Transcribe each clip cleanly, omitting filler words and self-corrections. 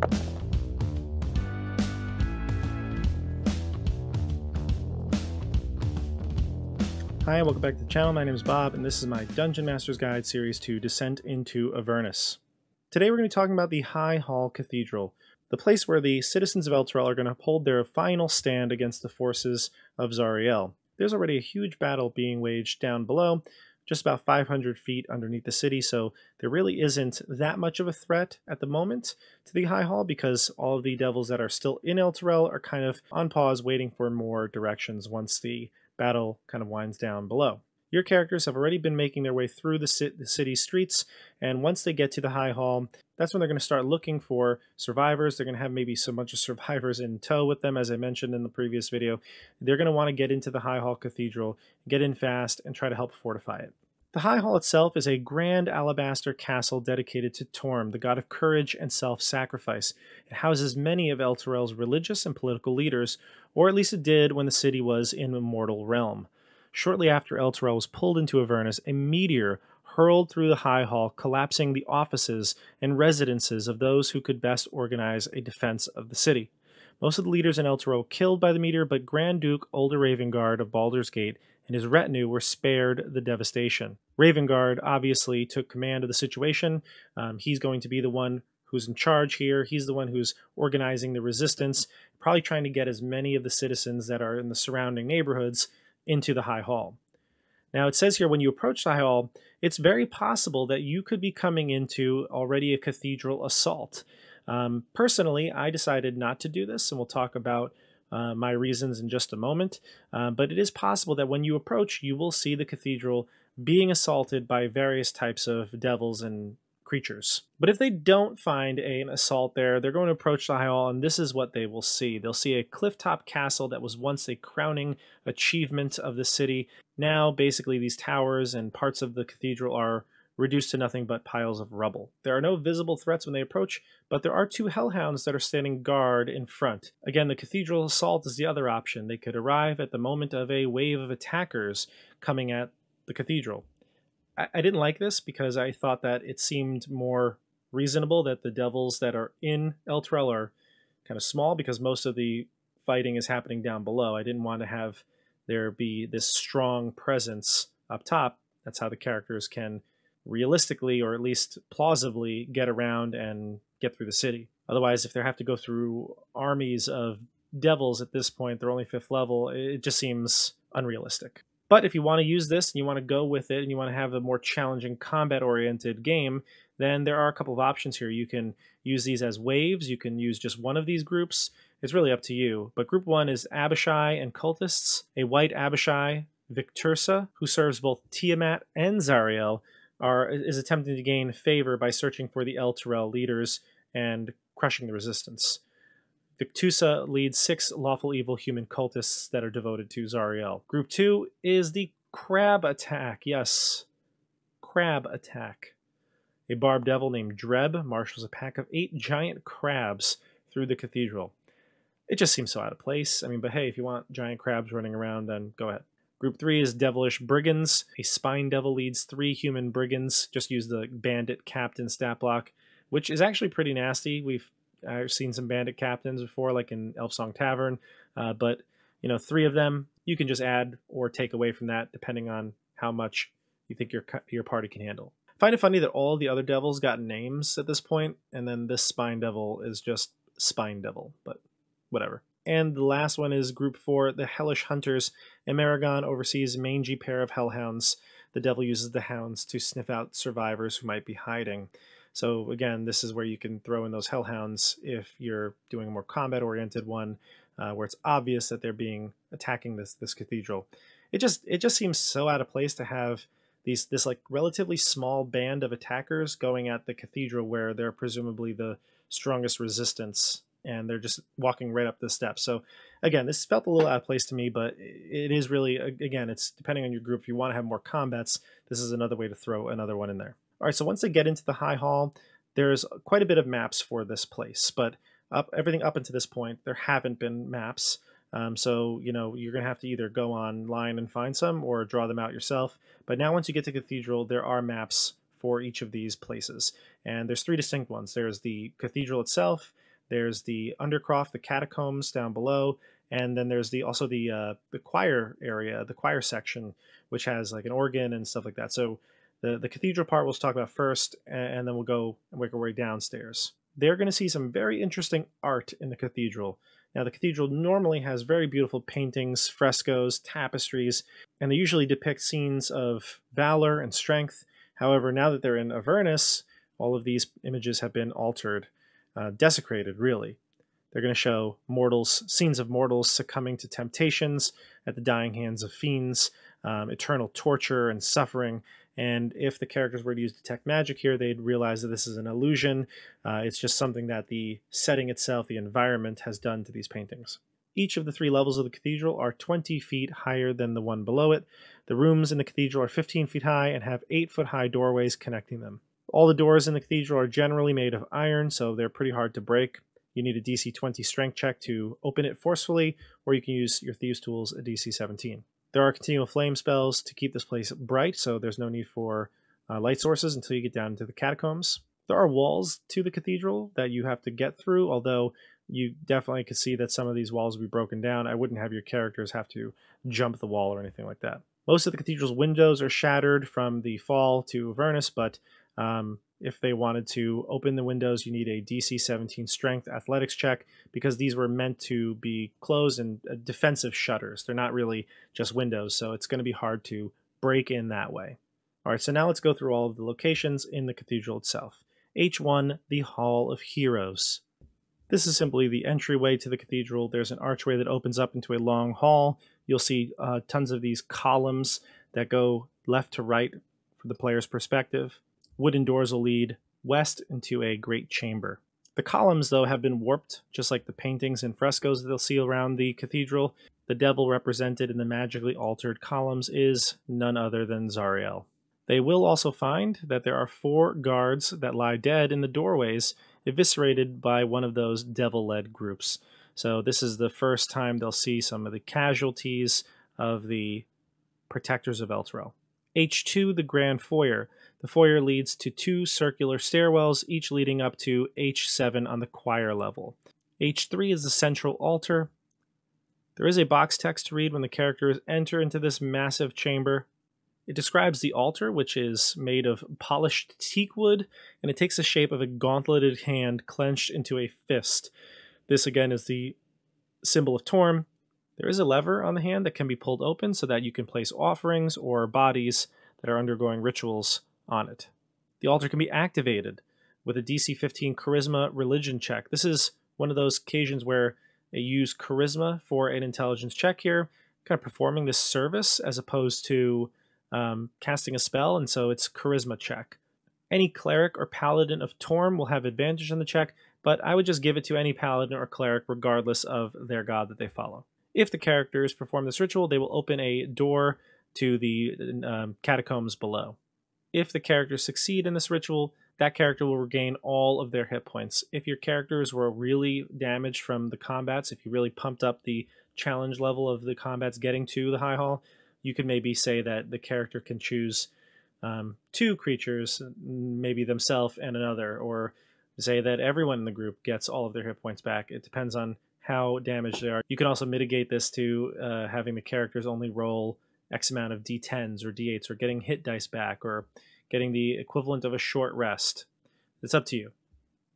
Hi, welcome back to the channel. My name is Bob, and this is my Dungeon Master's Guide series to Descent into Avernus. Today we're going to be talking about the High Hall Cathedral, the place where the citizens of EVENTYR are going to hold their final stand against the forces of Zariel. There's already a huge battle being waged down below, just about 500 feet underneath the city, so there really isn't that much of a threat at the moment to the High Hall because all of the devils that are still in EVENTYR are kind of on pause waiting for more directions once the battle kind of winds down below. Your characters have already been making their way through the city streets, and once they get to the High Hall, that's when they're going to start looking for survivors. They're going to have maybe so much of survivors in tow with them, as I mentioned in the previous video. They're going to want to get into the High Hall Cathedral, get in fast, and try to help fortify it. The High Hall itself is a grand alabaster castle dedicated to Torm, the god of courage and self-sacrifice. It houses many of EVENTYR's religious and political leaders, or at least it did when the city was in a mortal realm. Shortly after EVENTYR was pulled into Avernus, a meteor hurled through the High Hall, collapsing the offices and residences of those who could best organize a defense of the city. Most of the leaders in EVENTYR were killed by the meteor, but Grand Duke Ulder Ravengard of Baldur's Gate and his retinue were spared the devastation. Ravengard obviously took command of the situation. He's going to be the one who's in charge here. He's the one who's organizing the resistance, probably trying to get as many of the citizens that are in the surrounding neighborhoods into the High Hall. Now it says here when you approach the High Hall, it's very possible that you could be coming into already a cathedral assault. Personally, I decided not to do this, and we'll talk about my reasons in just a moment, but it is possible that when you approach, you will see the cathedral being assaulted by various types of devils and creatures. But if they don't find an assault there, they're going to approach the High Hall, and this is what they will see. They'll see a clifftop castle that was once a crowning achievement of the city. Now, basically, these towers and parts of the cathedral are reduced to nothing but piles of rubble. There are no visible threats when they approach, but there are two hellhounds that are standing guard in front. Again, the cathedral assault is the other option. They could arrive at the moment of a wave of attackers coming at the cathedral. I didn't like this because I thought that it seemed more reasonable that the devils that are in EVENTYR are kind of small because most of the fighting is happening down below. I didn't want to have there be this strong presence up top. That's how the characters can realistically, or at least plausibly, get around and get through the city. Otherwise, if they have to go through armies of devils at this point, they're only 5th level, it just seems unrealistic. But if you want to use this and you want to go with it and you want to have a more challenging combat-oriented game, then there are a couple of options here. You can use these as waves. You can use just one of these groups. It's really up to you. But group 1 is Abishai and Cultists. A white Abishai, Victursa, who serves both Tiamat and Zariel, is attempting to gain favor by searching for the EVENTYR leaders and crushing the resistance. Victursa leads 6 lawful evil human cultists that are devoted to Zariel. Group 2 is the Crab Attack. Yes, Crab Attack. A barbed devil named Dreb marshals a pack of 8 giant crabs through the cathedral. It just seems so out of place. I mean, but hey, if you want giant crabs running around, then go ahead. Group 3 is Devilish Brigands. A spine devil leads 3 human brigands. Just use the bandit captain stat block, which is actually pretty nasty. I've seen some bandit captains before, like in Elfsong Tavern, but 3 of them you can just add or take away from that depending on how much you think your party can handle. I find it funny that all the other devils got names at this point, and then this spine devil is just spine devil, but whatever. And the last one is Group 4, the Hellish Hunters. Emeragon oversees a mangy pair of hellhounds. The devil uses the hounds to sniff out survivors who might be hiding. So again, this is where you can throw in those hellhounds if you're doing a more combat-oriented one, where it's obvious that they're attacking this cathedral. It just seems so out of place to have this like relatively small band of attackers going at the cathedral where they're presumably the strongest resistance, and they're just walking right up the steps. So again, this felt a little out of place to me, but it is really, again, it's depending on your group. If you want to have more combats, this is another way to throw another one in there. All right, so once they get into the High Hall, there's quite a bit of maps for this place, but everything up until this point, there haven't been maps. So, you're going to have to either go online and find some or draw them out yourself. But now once you get to Cathedral, there are maps for each of these places. And there's 3 distinct ones. There's the Cathedral itself, There's the undercroft, the catacombs down below, and then there's also the choir area, the choir section, which has like an organ and stuff like that. So the cathedral part we'll talk about first, and then we'll go and work our way downstairs. They're going to see some very interesting art in the cathedral. Now, the cathedral normally has very beautiful paintings, frescoes, tapestries, and they usually depict scenes of valor and strength. However, now that they're in Avernus, all of these images have been altered, desecrated, really. They're going to show scenes of mortals succumbing to temptations at the dying hands of fiends, eternal torture and suffering. And if the characters were to use detect magic here, they'd realize that this is an illusion. It's just something that the setting itself, the environment, has done to these paintings. Each of the 3 levels of the cathedral are 20 feet higher than the one below it. The rooms in the cathedral are 15 feet high and have 8-foot-high doorways connecting them. All the doors in the cathedral are generally made of iron, so they're pretty hard to break. You need a DC 20 strength check to open it forcefully, or you can use your Thieves' Tools, a DC 17. There are continual flame spells to keep this place bright, so there's no need for light sources until you get down into the catacombs. There are walls to the cathedral that you have to get through, although you definitely could see that some of these walls will be broken down. I wouldn't have your characters have to jump the wall or anything like that. Most of the cathedral's windows are shattered from the fall to Avernus, but if they wanted to open the windows, you need a DC 17 strength athletics check, because these were meant to be closed and defensive shutters. They're not really just windows, so it's going to be hard to break in that way. All right, so now let's go through all of the locations in the cathedral itself. H1, the Hall of Heroes. This is simply the entryway to the cathedral. There's an archway that opens up into a long hall. You'll see tons of these columns that go left to right from the player's perspective. Wooden doors will lead west into a great chamber. The columns, though, have been warped, just like the paintings and frescoes that they'll see around the cathedral. The devil represented in the magically altered columns is none other than Zariel. They will also find that there are 4 guards that lie dead in the doorways, eviscerated by one of those devil-led groups. So this is the first time they'll see some of the casualties of the protectors of Elturel. H2, the Grand Foyer. The foyer leads to 2 circular stairwells, each leading up to H7 on the choir level. H3 is the central altar. There is a box text to read when the characters enter into this massive chamber. It describes the altar, which is made of polished teak wood, and it takes the shape of a gauntleted hand clenched into a fist. This, again, is the symbol of Torm. There is a lever on the hand that can be pulled open so that you can place offerings or bodies that are undergoing rituals on it. The altar can be activated with a DC 15 Charisma Religion check. This is one of those occasions where they use Charisma for an intelligence check here, kind of performing this service as opposed to casting a spell, and so it's Charisma check. Any cleric or paladin of Torm will have advantage on the check, but I would just give it to any paladin or cleric regardless of their god that they follow. If the characters perform this ritual, they will open a door to the catacombs below. If the characters succeed in this ritual, that character will regain all of their hit points. If your characters were really damaged from the combats, if you really pumped up the challenge level of the combats getting to the High Hall, you could maybe say that the character can choose 2 creatures, maybe themselves and another, or say that everyone in the group gets all of their hit points back. It depends on how damaged they are. You can also mitigate this to having the characters only roll X amount of D10s or D8s, or getting hit dice back, or getting the equivalent of a short rest. It's up to you.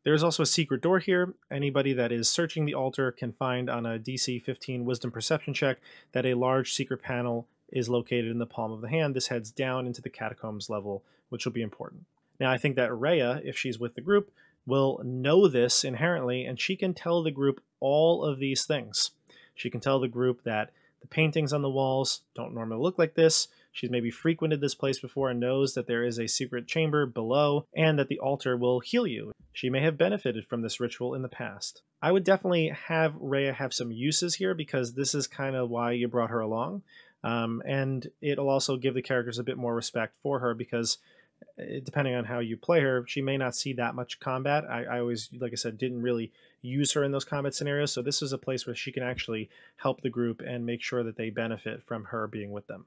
There's also a secret door here. Anybody that is searching the altar can find on a DC 15 Wisdom Perception check that a large secret panel is located in the palm of the hand. This heads down into the catacombs level, which will be important. Now, I think that Rhea, if she's with the group, will know this inherently, and she can tell the group all of these things. She can tell the group that the paintings on the walls don't normally look like this. She's maybe frequented this place before and knows that there is a secret chamber below, and that the altar will heal you. She may have benefited from this ritual in the past. I would definitely have Rhea have some uses here, because this is kind of why you brought her along. And it'll also give the characters a bit more respect for her, because depending on how you play her, she may not see that much combat. I always, like I said, didn't really use her in those combat scenarios, so this is a place where she can actually help the group and make sure that they benefit from her being with them.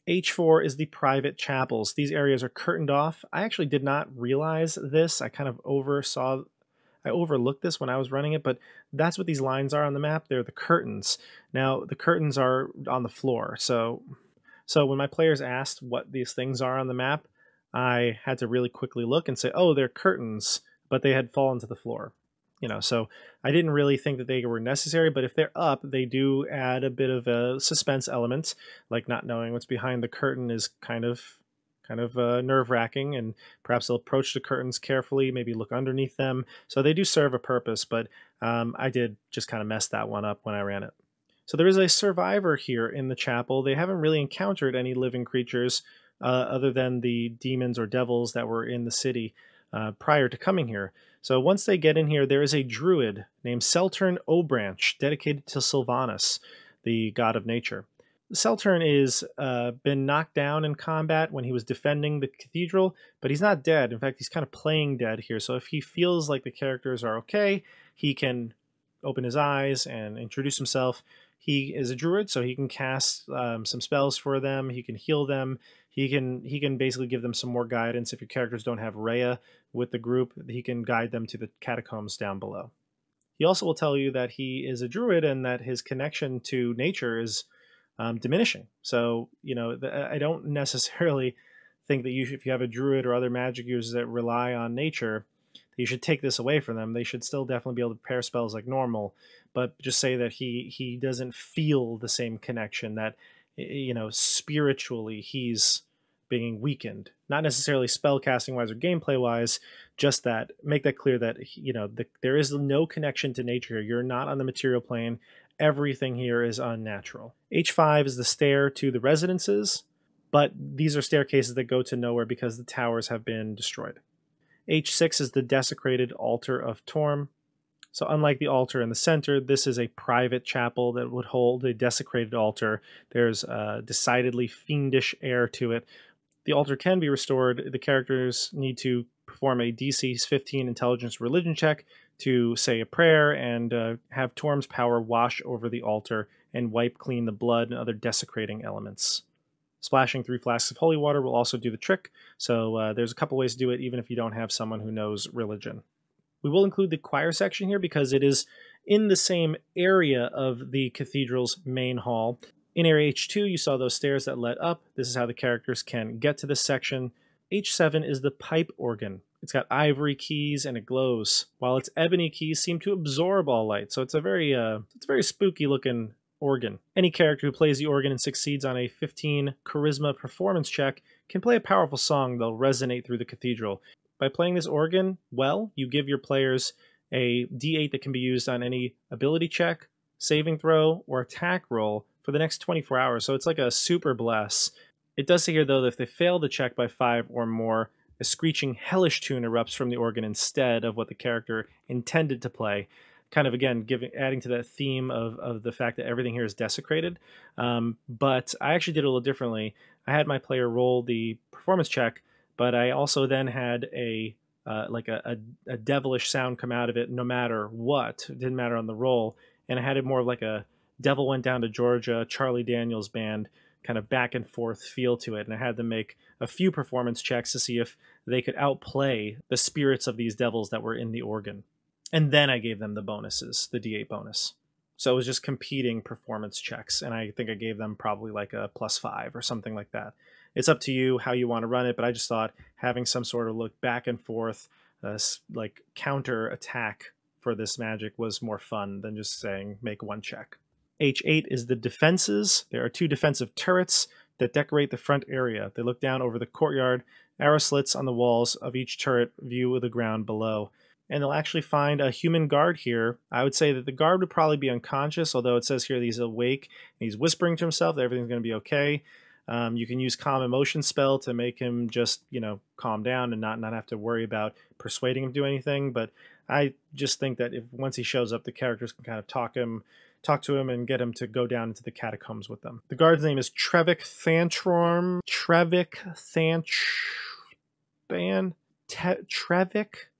H4 is the private chapels. These areas are curtained off. I actually did not realize this. I kind of I overlooked this when I was running it, but that's what these lines are on the map. They're the curtains. Now, the curtains are on the floor. So when my players asked what these things are on the map, I had to really quickly look and say, oh, they're curtains, but they had fallen to the floor. So I didn't really think that they were necessary, but if they're up, they do add a bit of a suspense element, like not knowing what's behind the curtain is kind of nerve-wracking, and perhaps they'll approach the curtains carefully, maybe look underneath them. So they do serve a purpose, but I did just kind of mess that one up when I ran it. So there is a survivor here in the chapel. They haven't really encountered any living creatures other than the demons or devils that were in the city prior to coming here. So once they get in here, there is a druid named Seltern Obranch, dedicated to Sylvanus, the god of nature. Seltern is been knocked down in combat when he was defending the cathedral, but he's not dead. In fact, he's kind of playing dead here. So if he feels like the characters are okay, he can open his eyes and introduce himself. He is a druid, so he can cast some spells for them. He can heal them. He can basically give them some more guidance. If your characters don't have Rhea with the group, he can guide them to the catacombs down below. He also will tell you that he is a druid and that his connection to nature is diminishing. So, I don't necessarily think that if you have a druid or other magic users that rely on nature, you should take this away from them. They should still definitely be able to prepare spells like normal, but just say that he doesn't feel the same connection, that, spiritually he's being weakened. Not necessarily spell casting wise or gameplay wise, just that make that clear that, there is no connection to nature here. You're not on the material plane. Everything here is unnatural. H5 is the stair to the residences, but these are staircases that go to nowhere because the towers have been destroyed. H6 is the desecrated altar of Torm. So unlike the altar in the center, this is a private chapel that would hold a desecrated altar. There's a decidedly fiendish air to it. The altar can be restored. The characters need to perform a DC 15 intelligence religion check to say a prayer and have Torm's power wash over the altar and wipe clean the blood and other desecrating elements. Splashing 3 flasks of holy water will also do the trick, so there's a couple ways to do it even if you don't have someone who knows religion. We will include the choir section here because it is in the same area of the cathedral's main hall. In area H2, you saw those stairs that led up. This is how the characters can get to this section. H7 is the pipe organ. It's got ivory keys and it glows, while its ebony keys seem to absorb all light. So it's a very spooky looking organ. Any character who plays the organ and succeeds on a 15 charisma performance check can play a powerful song that'll resonate through the cathedral. By playing this organ well, you give your players a D8 that can be used on any ability check, saving throw, or attack roll for the next 24 hours. So it's like a super bless. It does say here, though, that if they fail the check by 5 or more, a screeching hellish tune erupts from the organ instead of what the character intended to play. Kind of, again, adding to that theme of the fact that everything here is desecrated. But I actually did it a little differently. I had my player roll the performance check, but I also then had a devilish sound come out of it no matter what. It didn't matter on the roll. And I had it more like a Devil Went Down to Georgia, Charlie Daniels Band, kind of back and forth feel to it. And I had them make a few performance checks to see if they could outplay the spirits of these devils that were in the organ. And then I gave them the bonuses, the D8 bonus. So it was just competing performance checks. And I think I gave them probably like a +5 or something like that. It's up to you how you want to run it, but I just thought having some sort of look back and forth, like counter attack for this magic was more fun than just saying make one check. H8 is the defenses. There are 2 defensive turrets that decorate the front area. They look down over the courtyard. Arrow slits on the walls of each turret view the ground below. And they'll actually find a human guard here. I would say that the guard would probably be unconscious, although it says here that he's awake and he's whispering to himself that everything's going to be okay. You can use calm emotion spell to make him just, calm down and not have to worry about persuading him to do anything. But I just think that if once he shows up, the characters can kind of talk to him and get him to go down into the catacombs with them. The guard's name is Trevik Thantrom. Trevik.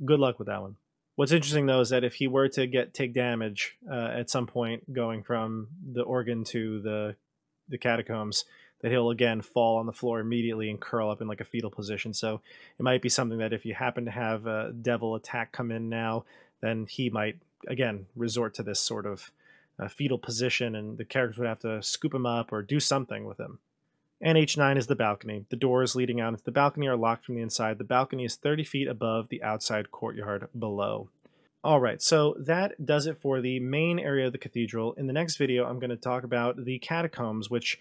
Good luck with that one. What's interesting, though, is that if he were to take damage at some point going from the organ to the catacombs, that he'll again fall on the floor immediately and curl up in like a fetal position. So it might be something that if you happen to have a devil attack come in now, then he might again resort to this sort of fetal position, and the characters would have to scoop him up or do something with him. And H9 is the balcony. The doors leading out into the balcony are locked from the inside. The balcony is 30 feet above the outside courtyard below. Alright, so that does it for the main area of the cathedral. In the next video, I'm going to talk about the catacombs, which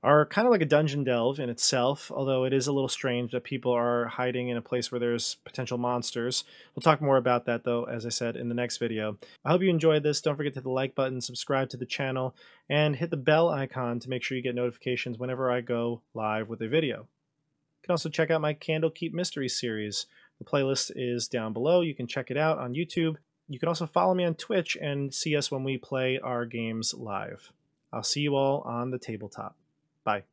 are kind of like a dungeon delve in itself, although it is a little strange that people are hiding in a place where there's potential monsters. We'll talk more about that, though, as I said, in the next video. I hope you enjoyed this. Don't forget to hit the like button, subscribe to the channel, and hit the bell icon to make sure you get notifications whenever I go live with a video. You can also check out my Candlekeep Mysteries series. The playlist is down below. You can check it out on YouTube. You can also follow me on Twitch and see us when we play our games live. I'll see you all on the tabletop. Bye.